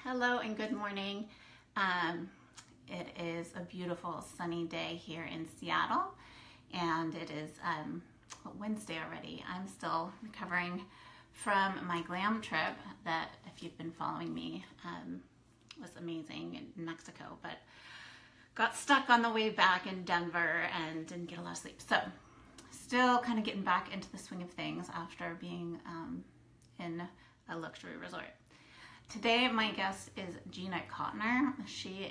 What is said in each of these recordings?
Hello and good morning. It is a beautiful sunny day here in Seattle, and it is Wednesday already. I'm still recovering from my glam trip that, if you've been following me, was amazing in Mexico, but got stuck on the way back in Denver and didn't get a lot of sleep. So still kind of getting back into the swing of things after being in a luxury resort. Today, my guest is Gina Cotner. She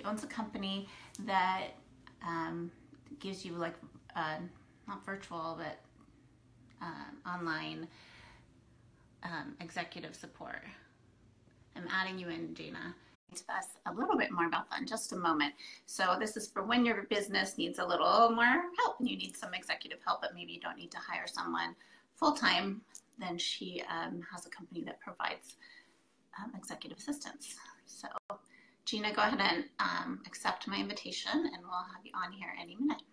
owns a company that gives you not virtual, but online executive support. I'm adding you in, Gina. To us a little bit more about that in just a moment. So this is for when your business needs a little more help and you need some executive help, but maybe you don't need to hire someone full-time. Then she has a company that provides executive assistance. So Gina, go ahead and accept my invitation and we'll have you on here any minute.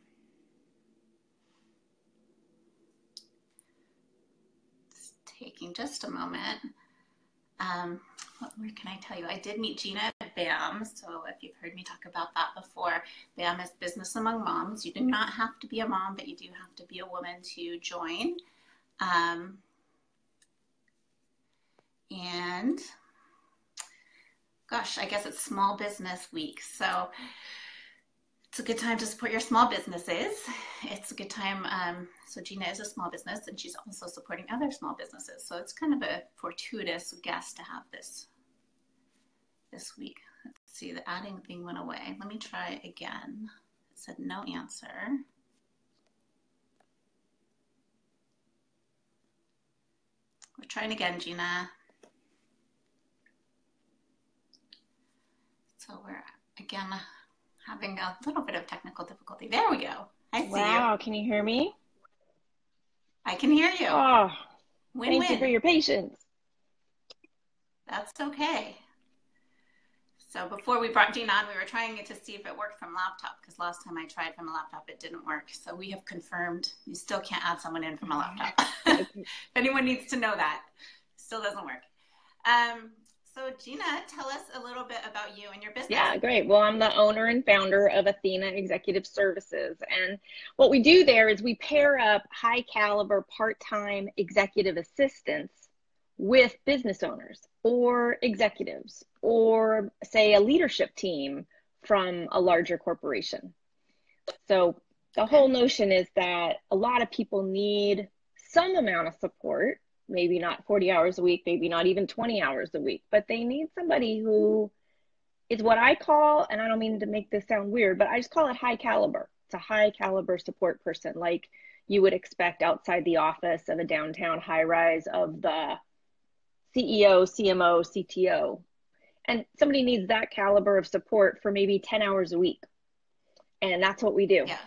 It's taking just a moment. Where can I tell you? I did meet Gina at BAM. So if you've heard me talk about that before, BAM is Business Among Moms. You do not have to be a mom, but you do have to be a woman to join. And gosh, I guess it's Small Business Week. So it's a good time to support your small businesses. It's a good time. So Gina is a small business and she's also supporting other small businesses. So it's kind of a fortuitous guest to have this week. Let's see, the adding thing went away. Let me try again. It said no answer. We're trying again, Gina. So we're again having a little bit of technical difficulty. There we go. I see you. Wow, can you hear me? I can hear you. Oh, Win-win. thank you for your patience. That's okay. So before we brought Gina on, we were trying to see if it worked from laptop, because last time I tried from a laptop, it didn't work. So we have confirmed you still can't add someone in from a laptop. If anyone needs to know that, it still doesn't work. So Gina, tell us a little bit about you and your business. Yeah, great. Well, I'm the owner and founder of Athena Executive Services. And what we do there is we pair up high caliber part-time executive assistants with business owners or executives or, say, a leadership team from a larger corporation. So the whole notion is that a lot of people need some amount of support. Maybe not 40 hours a week, maybe not even 20 hours a week, but they need somebody who is what I call, and I don't mean to make this sound weird, but I just call it high caliber. It's a high caliber support person, like you would expect outside the office of a downtown high rise of the CEO, CMO, CTO. And somebody needs that caliber of support for maybe 10 hours a week. And that's what we do. Yeah.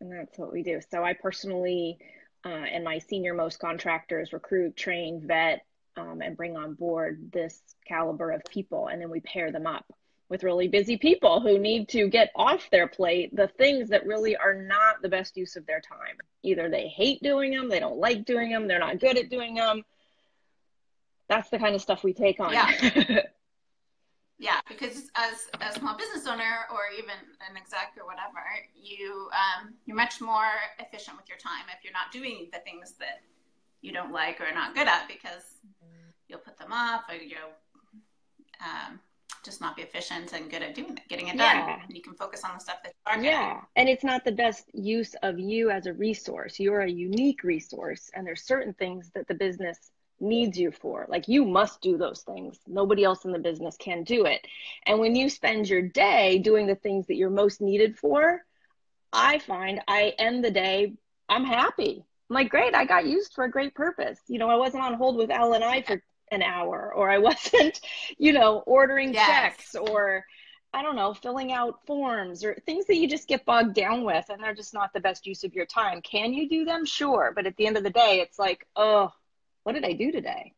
And that's what we do. So I personally and my senior most contractors recruit, train, vet, and bring on board this caliber of people. And then we pair them up with really busy people who need to get off their plate the things that really are not the best use of their time. Either they hate doing them, they don't like doing them, they're not good at doing them. That's the kind of stuff we take on. Yeah. Yeah, because as a small business owner or even an exec or whatever, you're much more efficient with your time if you're not doing the things that you don't like or are not good at, because you'll put them off or you'll just not be efficient and good at getting it done. And you can focus on the stuff that you are good at. And it's not the best use of you as a resource. You're a unique resource, and there's certain things that the business needs you for. Like, you must do those things. Nobody else in the business can do it. And when you spend your day doing the things that you're most needed for, I find I end the day, I'm happy. I'm like, great, I got used for a great purpose. You know, I wasn't on hold with L&I for an hour, or I wasn't, ordering checks, or I don't know, filling out forms, or things that you just get bogged down with and they're just not the best use of your time. Can you do them? Sure. But at the end of the day, it's like, oh, what did I do today?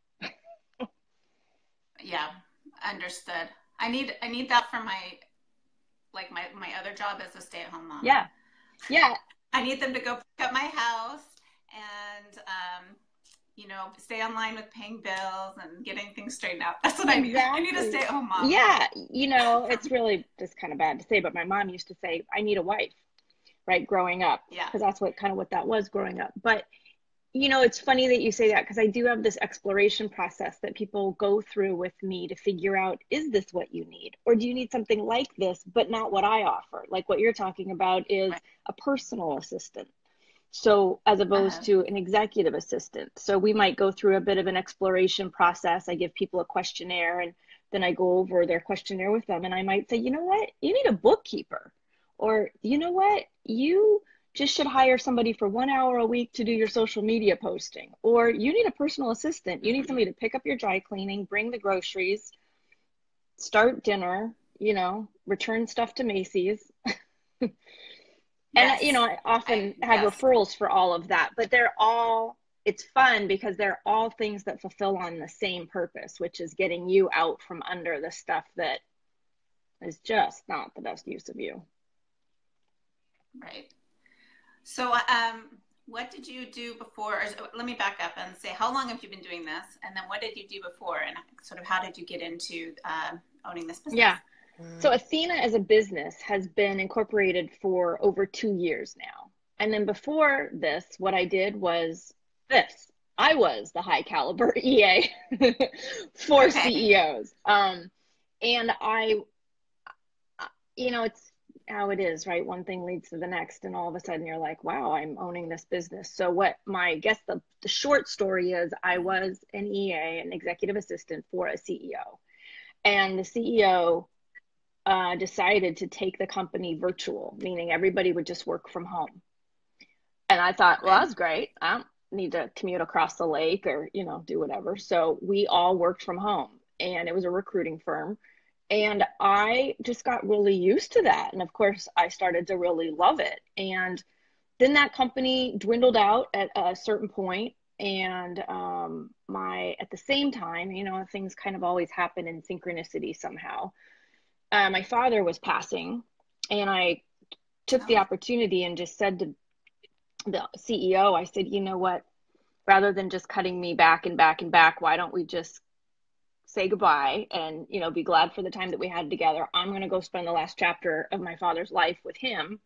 Yeah, understood. I need that for my other job as a stay-at-home mom. Yeah. Yeah. I need them to go pick up my house and stay online with paying bills and getting things straightened out. That's what I need. I need a Exactly. stay-at-home mom. Yeah, it's really just kind of bad to say, but my mom used to say, I need a wife, right? Growing up, Yeah. because that's what that was growing up. But it's funny that you say that, because I do have this exploration process that people go through with me to figure out, is this what you need? Or do you need something like this, but not what I offer? Like what you're talking about is Right. a personal assistant. So as opposed to an executive assistant. So we might go through a bit of an exploration process. I give people a questionnaire, and then I go over their questionnaire with them. And I might say, you know what, you need a bookkeeper. Or, you know what, you just should hire somebody for 1 hour a week to do your social media posting. Or you need a personal assistant. You need somebody to pick up your dry cleaning, bring the groceries, start dinner, return stuff to Macy's. Yes. And, I often have referrals for all of that, but it's fun because they're all things that fulfill on the same purpose, which is getting you out from under the stuff that is just not the best use of you. Right. So, what did you do before? Or let me back up and say, how long have you been doing this? And then what did you do before? And sort of how did you get into owning this business? Yeah. So Athena as a business has been incorporated for over 2 years now. And then before this, what I did was this. I was the high caliber EA for CEOs. And it's how it is, right? One thing leads to the next, and all of a sudden you're like, wow, I'm owning this business. So the short story is, I was an EA, an executive assistant for a CEO. And the CEO decided to take the company virtual, meaning everybody would just work from home. And I thought, well, that's great. I don't need to commute across the lake or, do whatever. So we all worked from home, and it was a recruiting firm. And I just got really used to that. And of course, I started to really love it. And then that company dwindled out at a certain point. And at the same time, things kind of always happen in synchronicity somehow. My father was passing, and I took the opportunity and just said to the CEO, I said, you know what, rather than just cutting me back and back and back, why don't we just say goodbye and, be glad for the time that we had together. I'm going to go spend the last chapter of my father's life with him,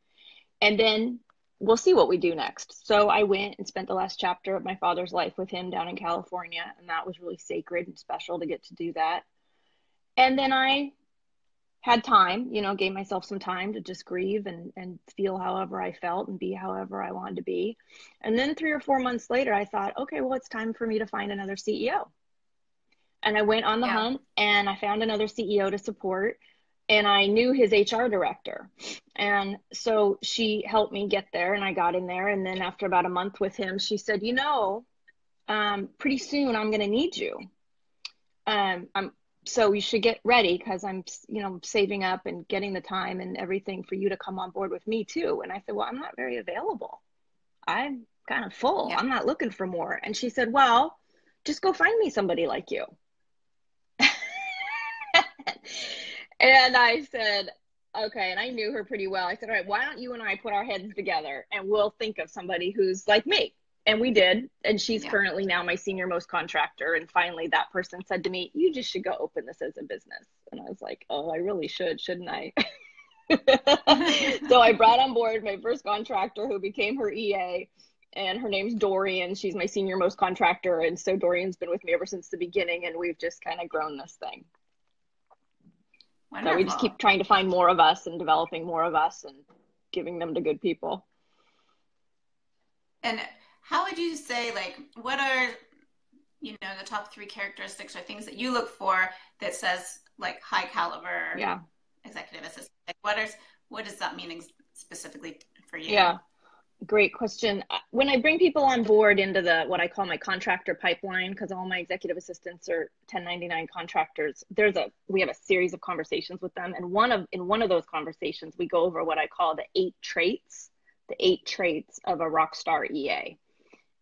and then we'll see what we do next. So I went and spent the last chapter of my father's life with him down in California, and that was really sacred and special to get to do that. And then I had time, gave myself some time to just grieve and feel however I felt and be however I wanted to be. And then 3 or 4 months later, I thought, okay, well, it's time for me to find another CEO. And I went on the hunt, and I found another CEO to support, and I knew his HR director. And so she helped me get there, and I got in there. And then after about a month with him, she said, pretty soon I'm going to need you. So you should get ready, because I'm, saving up and getting the time and everything for you to come on board with me too. And I said, well, I'm not very available. I'm kind of full. I'm not looking for more. And she said, well, just go find me somebody like you. And I said, okay. And I knew her pretty well. I said, all right, why don't you and I put our heads together and we'll think of somebody who's like me. And we did. And she's currently now my senior most contractor. And finally that person said to me, you just should go open this as a business. And I was like, oh, I really should, shouldn't I? So I brought on board my first contractor, who became her EA, and her name's Dorian. She's my senior most contractor. And so Dorian's been with me ever since the beginning, and we've just kind of grown this thing. Wonderful. So we just keep trying to find more of us and developing more of us and giving them to good people. And how would you say, what are, the top 3 characteristics or things that you look for that says high caliber executive assistant? What does that mean specifically for you? Yeah, great question. When I bring people on board into what I call my contractor pipeline, because all my executive assistants are 1099 contractors, we have a series of conversations with them. And in one of those conversations, we go over what I call the 8 traits of a rock star EA.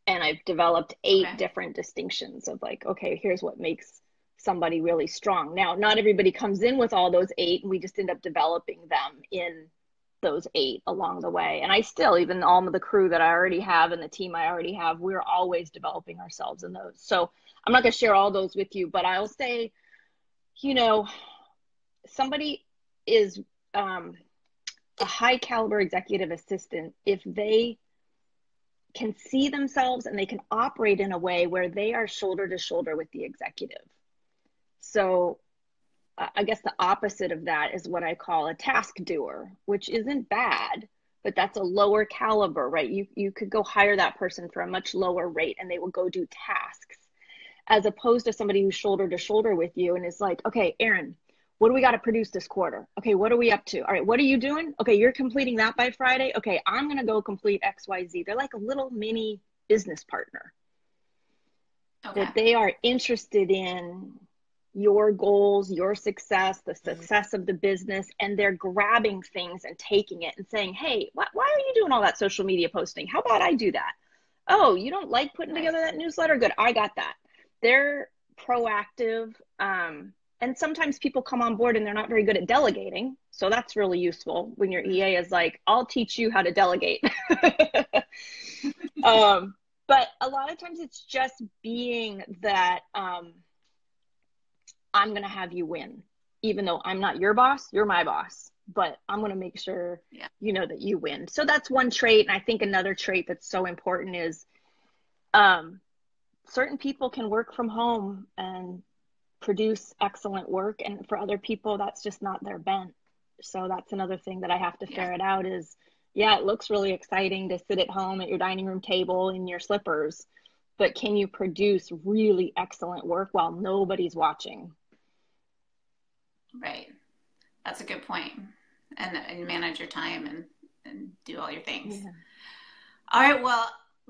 And I've developed 8 different distinctions of okay, here's what makes somebody really strong. Now, not everybody comes in with all those 8, and we just end up developing them in those 8 along the way. And I still, even all of the crew that I already have and the team I already have, we're always developing ourselves in those. So I'm not going to share all those with you, but I'll say, you know, somebody is a high caliber executive assistant if they can see themselves and they can operate in a way where they are shoulder to shoulder with the executive. So I guess the opposite of that is what I call a task doer, which isn't bad, but that's a lower caliber, right? You could go hire that person for a much lower rate and they will go do tasks, as opposed to somebody who's shoulder to shoulder with you and is like, okay, Erin, what do we got to produce this quarter? Okay, what are we up to? All right, what are you doing? Okay, you're completing that by Friday. Okay, I'm going to go complete XYZ. They're like a little mini business partner. Okay. That they are interested in your goals, your success, the success of the business, and they're grabbing things and taking it and saying, hey, why are you doing all that social media posting? How about I do that? Oh, you don't like putting together that newsletter? Good, I got that. They're proactive. And sometimes people come on board and they're not very good at delegating. So that's really useful when your EA is like, I'll teach you how to delegate. But a lot of times it's just being that I'm going to have you win. Even though I'm not your boss, you're my boss. But I'm going to make sure, you know, that you win. So that's one trait. And I think another trait that's so important is certain people can work from home and produce excellent work, and for other people that's just not their bent. So that's another thing that I have to ferret out is, it looks really exciting to sit at home at your dining room table in your slippers, but can you produce really excellent work while nobody's watching? Right. That's a good point. And manage your time and do all your things. All right, well,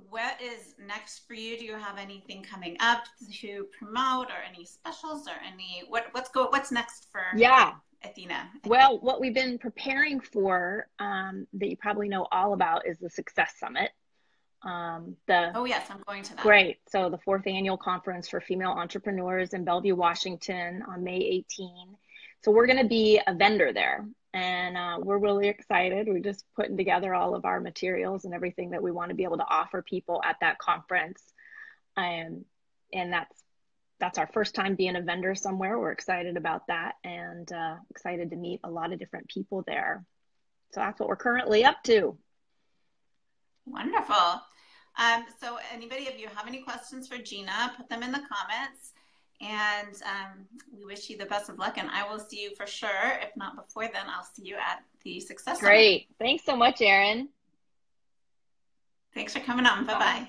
what is next for you? Do you have anything coming up to promote, or any specials, or any what's next for Athena? Well, what we've been preparing for that you probably know all about is the Success Summit. Oh yes, I'm going to that. Great. So the 4th annual conference for female entrepreneurs in Bellevue, Washington on May 18. So we're going to be a vendor there, and we're really excited. We're just putting together all of our materials and everything that we want to be able to offer people at that conference. And that's our first time being a vendor somewhere. We're excited about that, and excited to meet a lot of different people there. So that's what we're currently up to. Wonderful. So anybody of you have any questions for Gina, put them in the comments, and we wish you the best of luck, and I will see you for sure. If not before then, I'll see you at the Success Summit. Great. Thanks so much, Erin. Thanks for coming on. Bye-bye.